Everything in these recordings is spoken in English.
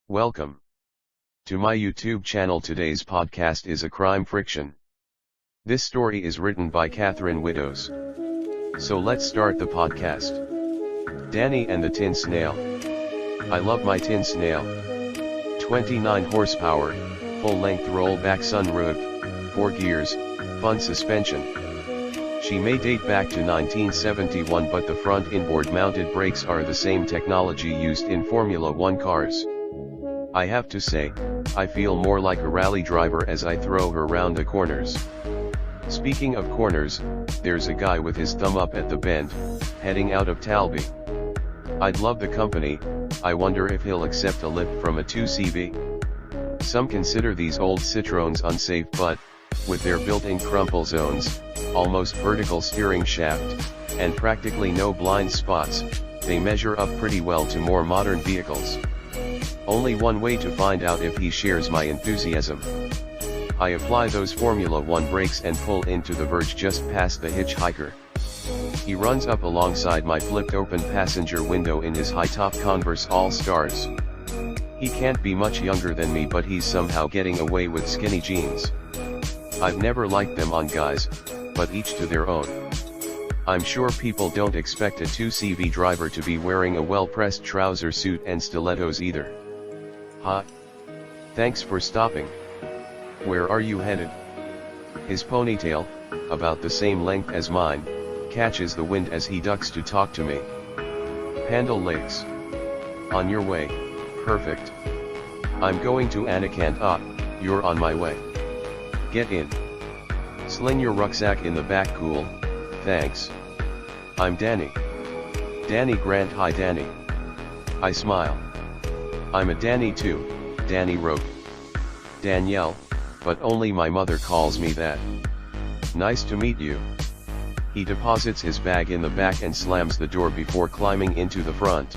Welcome to my YouTube channel. Today's podcast is a crime fiction. This story is written by Katharine Widdows. So let's start the podcast. Danny and the Tin Snail. I love my tin snail. 29 horsepower, full-length rollback sunroof, 4 gears, fun suspension. She may date back to 1971, but the front inboard mounted brakes are the same technology used in Formula 1 cars. I have to say, I feel more like a rally driver as I throw her round the corners. Speaking of corners, there's a guy with his thumb up at the bend, heading out of Talby. I'd love the company. I wonder if he'll accept a lift from a 2CV. Some consider these old Citroens unsafe, but with their built-in crumple zones, almost vertical steering shaft, and practically no blind spots, they measure up pretty well to more modern vehicles. Only one way to find out if he shares my enthusiasm. I apply those Formula 1 brakes and pull into the verge just past the hitchhiker. He runs up alongside my flipped open passenger window in his high-top Converse All-Stars. He can't be much younger than me, but he's somehow getting away with skinny jeans. I've never liked them on guys, but each to their own. I'm sure people don't expect a 2CV driver to be wearing a well-pressed trouser suit and stilettos either. Hi. Thanks for stopping. Where are you headed? His ponytail, about the same length as mine, catches the wind as he ducks to talk to me. Handle Lakes. On your way. Perfect. I'm going to Anakan. You're on my way. Get in. Sling your rucksack in the back. Cool, thanks. I'm Danny. Danny Grant. Hi Danny. I smile. I'm a Danny too, Danny wrote. Danielle, but only my mother calls me that. Nice to meet you. He deposits his bag in the back and slams the door before climbing into the front.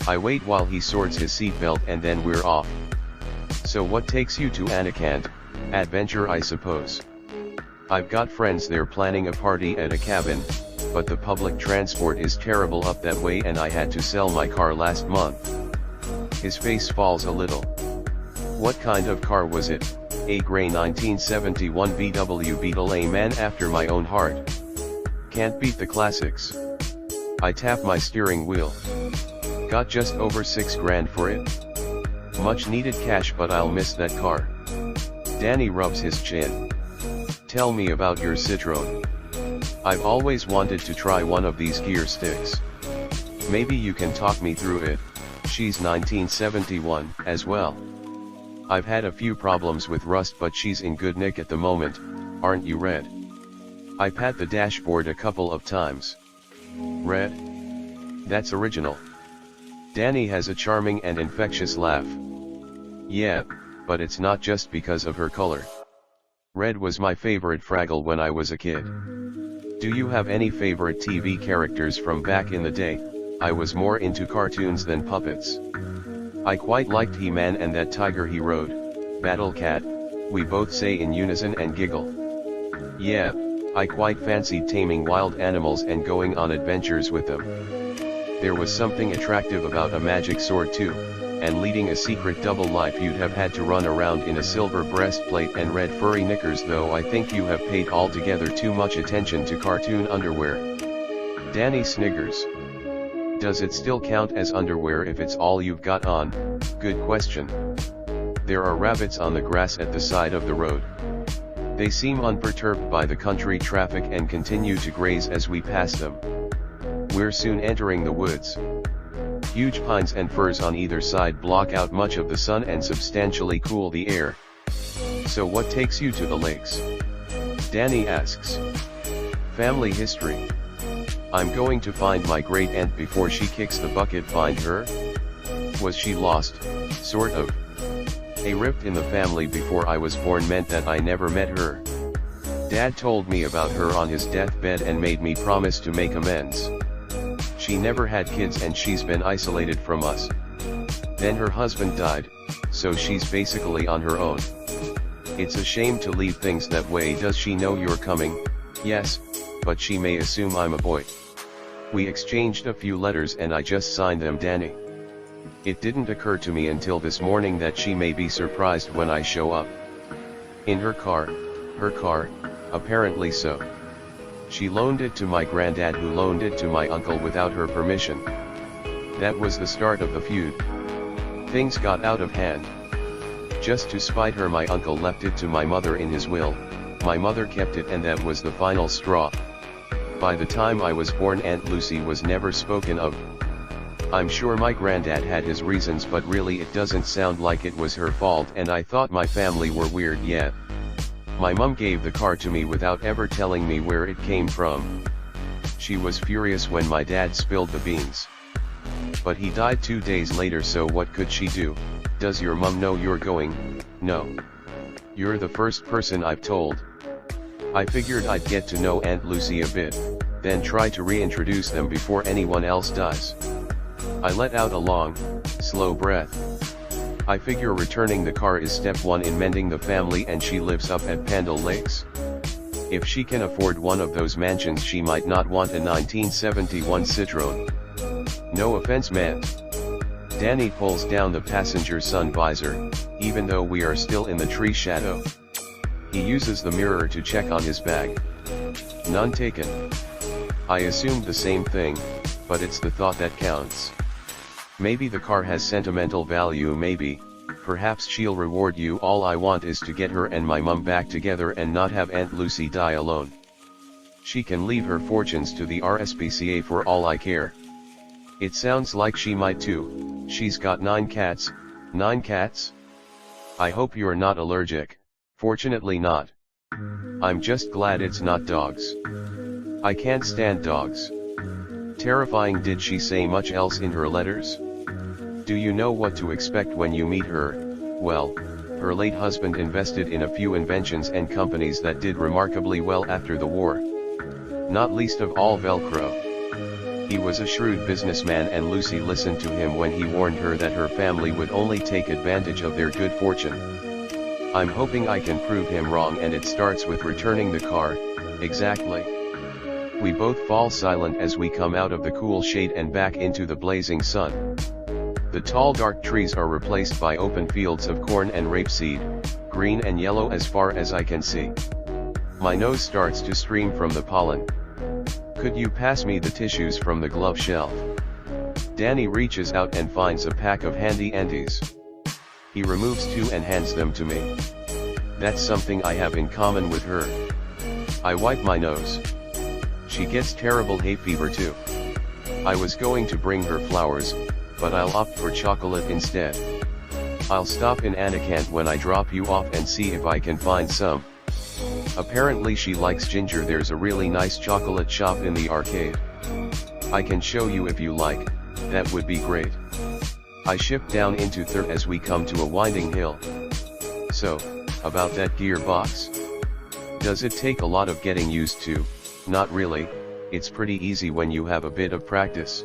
I wait while he sorts his seatbelt and then we're off. So what takes you to Anakan? Adventure, I suppose. I've got friends there planning a party at a cabin, but the public transport is terrible up that way and I had to sell my car last month. His face falls a little. What kind of car was it? A gray 1971 VW Beetle, a man after my own heart. Can't beat the classics. I tap my steering wheel. Got just over $6 for it. Much needed cash, but I'll miss that car. Danny rubs his chin. Tell me about your Citroen. I've always wanted to try one of these gear sticks. Maybe you can talk me through it. She's 1971 as well. I've had a few problems with rust, but she's in good nick at the moment, aren't you, Red? I pat the dashboard a couple of times. Red? That's original. Danny has a charming and infectious laugh. Yeah, but it's not just because of her color. Red was my favorite Fraggle when I was a kid. Do you have any favorite TV characters from back in the day? I was more into cartoons than puppets. I quite liked He-Man and that tiger he rode, Battle Cat, we both say in unison and giggle. Yeah, I quite fancied taming wild animals and going on adventures with them. There was something attractive about a magic sword too, and leading a secret double life. You'd have had to run around in a silver breastplate and red furry knickers, though I think you have paid altogether too much attention to cartoon underwear. Danny sniggers. Does it still count as underwear if it's all you've got on? Good question. There are rabbits on the grass at the side of the road. They seem unperturbed by the country traffic and continue to graze as we pass them. We're soon entering the woods. Huge pines and firs on either side block out much of the sun and substantially cool the air. So what takes you to the lakes? Danny asks. Family history. I'm going to find my great aunt before she kicks the bucket. Find her? Was she lost? Sort of. A rift in the family before I was born meant that I never met her. Dad told me about her on his deathbed and made me promise to make amends. She never had kids and she's been isolated from us. Then her husband died, so she's basically on her own. It's a shame to leave things that way. Does she know you're coming? Yes, but she may assume I'm a boy. We exchanged a few letters and I just signed them Danny. It didn't occur to me until this morning that she may be surprised when I show up. In her car, apparently so. She loaned it to my granddad, who loaned it to my uncle without her permission. That was the start of the feud. Things got out of hand. Just to spite her, my uncle left it to my mother in his will. My mother kept it, and that was the final straw. By the time I was born, Aunt Lucy was never spoken of. I'm sure my granddad had his reasons, but really it doesn't sound like it was her fault, and I thought my family were weird yet. My mum gave the car to me without ever telling me where it came from. She was furious when my dad spilled the beans. But he died 2 days later, so what could she do? Does your mum know you're going? No. You're the first person I've told. I figured I'd get to know Aunt Lucy a bit, then try to reintroduce them before anyone else does. I let out a long, slow breath. I figure returning the car is step 1 in mending the family, and she lives up at Pandal Lakes. If she can afford one of those mansions, she might not want a 1971 Citroen. No offense meant. Danny pulls down the passenger sun visor, even though we are still in the tree shadow. He uses the mirror to check on his bag. None taken. I assumed the same thing, but it's the thought that counts. Maybe the car has sentimental value, maybe. Perhaps she'll reward you. All I want is to get her and my mum back together and not have Aunt Lucy die alone. She can leave her fortunes to the RSPCA for all I care. It sounds like she might too. She's got 9 cats. 9 cats? I hope you're not allergic. Fortunately not. I'm just glad it's not dogs. I can't stand dogs. Terrifying. Did she say much else in her letters? Do you know what to expect when you meet her? Well, her late husband invested in a few inventions and companies that did remarkably well after the war. Not least of all Velcro. He was a shrewd businessman, and Lucy listened to him when he warned her that her family would only take advantage of their good fortune. I'm hoping I can prove him wrong, and it starts with returning the car. Exactly. We both fall silent as we come out of the cool shade and back into the blazing sun. The tall dark trees are replaced by open fields of corn and rapeseed, green and yellow as far as I can see. My nose starts to stream from the pollen. Could you pass me the tissues from the glove shelf? Danny reaches out and finds a pack of handy anties. He removes 2 and hands them to me. That's something I have in common with her. I wipe my nose. She gets terrible hay fever too. I was going to bring her flowers, but I'll opt for chocolate instead. I'll stop in Anakant when I drop you off and see if I can find some. Apparently she likes ginger. There's a really nice chocolate shop in the arcade. I can show you if you like. That would be great. I shift down into third as we come to a winding hill. So, about that gearbox? Does it take a lot of getting used to? Not really, it's pretty easy when you have a bit of practice.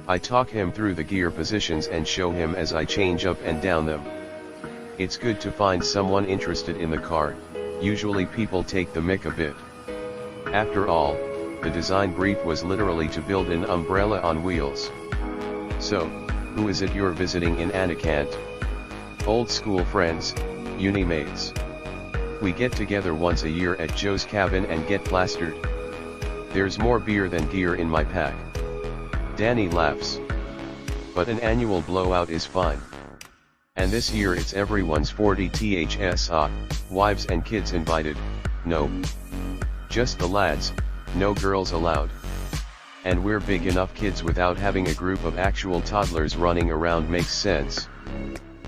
I talk him through the gear positions and show him as I change up and down them. It's good to find someone interested in the car. Usually people take the mick a bit. After all, the design brief was literally to build an umbrella on wheels. So, who is it you're visiting in Anakant? Old school friends, uni mates. We get together once a year at Joe's cabin and get plastered. There's more beer than gear in my pack. Danny laughs. But an annual blowout is fine. And this year it's everyone's 40 THSA, wives and kids invited. Nope. Just the lads, no girls allowed. And we're big enough kids without having a group of actual toddlers running around. Makes sense.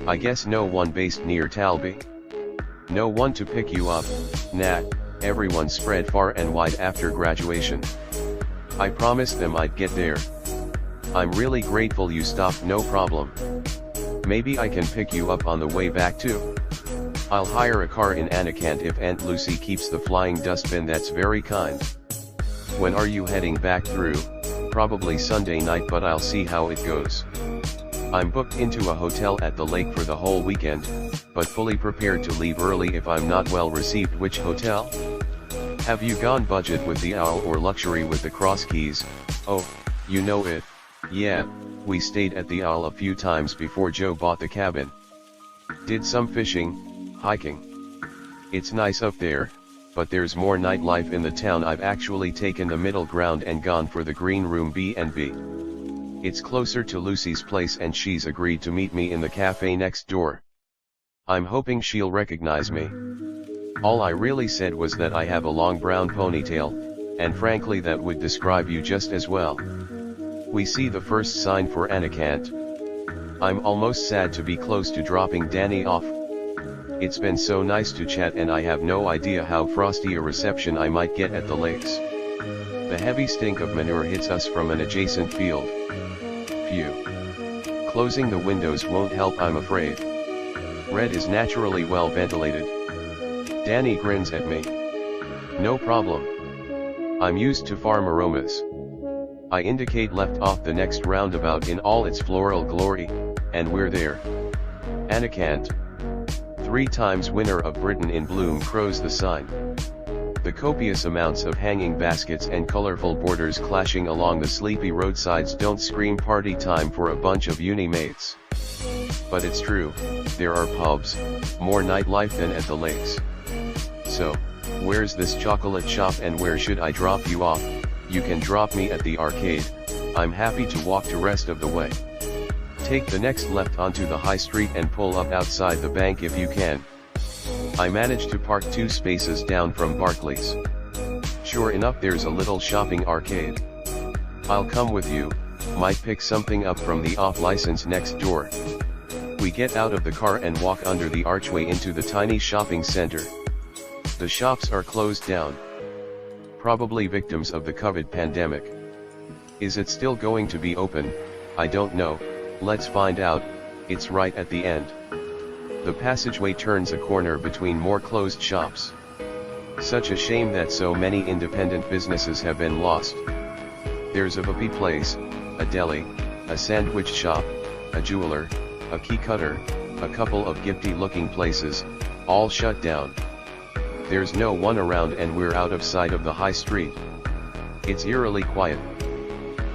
I guess no one based near Talby. No one to pick you up. Nah, everyone spread far and wide after graduation. I promised them I'd get there. I'm really grateful you stopped. No problem. Maybe I can pick you up on the way back too. I'll hire a car in Anakant if Aunt Lucy keeps the flying dustbin. That's very kind. When are you heading back through? Probably Sunday night, but I'll see how it goes. I'm booked into a hotel at the lake for the whole weekend, but fully prepared to leave early if I'm not well received. Which hotel? Have you gone budget with the owl or luxury with the cross keys? Oh, you know it. Yeah, We stayed at the Isle a few times before Joe bought the cabin. Did some fishing, hiking. It's nice up there, but there's more nightlife in the town. I've actually taken the middle ground and gone for the green room B&B. It's closer to Lucy's place and she's agreed to meet me in the cafe next door. I'm hoping she'll recognize me. All I really said was that I have a long brown ponytail, and frankly that would describe you just as well. We see the first sign for Anakant. I'm almost sad to be close to dropping Danny off. It's been so nice to chat and I have no idea how frosty a reception I might get at the lakes. The heavy stink of manure hits us from an adjacent field. Phew. Closing the windows won't help, I'm afraid. Red is naturally well ventilated. Danny grins at me. No problem. I'm used to farm aromas. I indicate left off the next roundabout in all its floral glory, and we're there. Anakant. 3 times winner of Britain in bloom crows the sign. The copious amounts of hanging baskets and colorful borders clashing along the sleepy roadsides don't scream party time for a bunch of uni mates. But it's true, there are pubs, more nightlife than at the lakes. So, where's this chocolate shop and where should I drop you off? You can drop me at the arcade, I'm happy to walk the rest of the way. Take the next left onto the high street and pull up outside the bank if you can. I managed to park 2 spaces down from Barclays. Sure enough, there's a little shopping arcade. I'll come with you, might pick something up from the off-license next door. We get out of the car and walk under the archway into the tiny shopping center. The shops are closed down. Probably victims of the COVID pandemic. Is it still going to be open? I don't know, let's find out. It's right at the end. The passageway turns a corner between more closed shops. Such a shame that so many independent businesses have been lost. There's a puppy place, a deli, a sandwich shop, a jeweler, a key cutter, a couple of gifty-looking places, all shut down. There's no one around and we're out of sight of the high street. It's eerily quiet.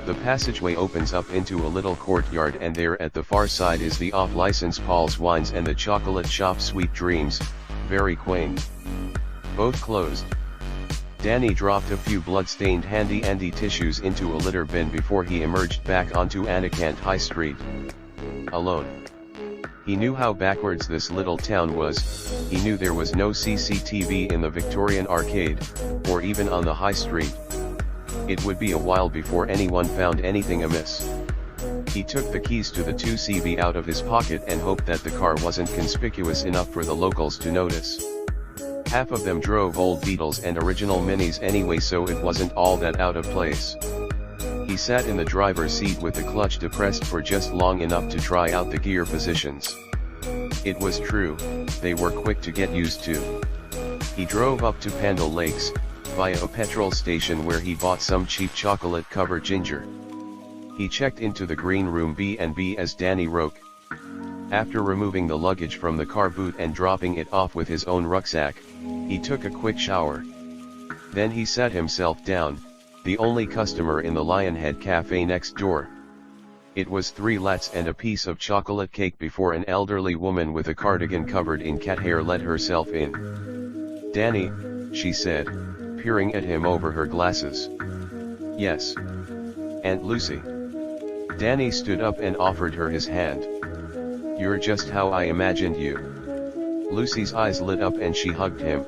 The passageway opens up into a little courtyard and there at the far side is the off-license Paul's Wines and the chocolate shop Sweet Dreams, very quaint. Both closed. Danny dropped a few blood-stained handy-andy tissues into a litter bin before he emerged back onto Anakant High Street. Alone. He knew how backwards this little town was, he knew there was no CCTV in the Victorian arcade, or even on the high street. It would be a while before anyone found anything amiss. He took the keys to the 2CV out of his pocket and hoped that the car wasn't conspicuous enough for the locals to notice. Half of them drove old Beetles and original Minis anyway, so it wasn't all that out of place. He sat in the driver's seat with the clutch depressed for just long enough to try out the gear positions. It was true, they were quick to get used to. He drove up to Pandal Lakes, via a petrol station where he bought some cheap chocolate-covered ginger. He checked into the green room B&B as Danny Roke. After removing the luggage from the car boot and dropping it off with his own rucksack, he took a quick shower. Then he sat himself down, the only customer in the Lionhead Cafe next door. It was 3 lattes and a piece of chocolate cake before an elderly woman with a cardigan covered in cat hair let herself in. "Danny," she said, peering at him over her glasses. "Yes. Aunt Lucy." Danny stood up and offered her his hand. "You're just how I imagined you." Lucy's eyes lit up and she hugged him.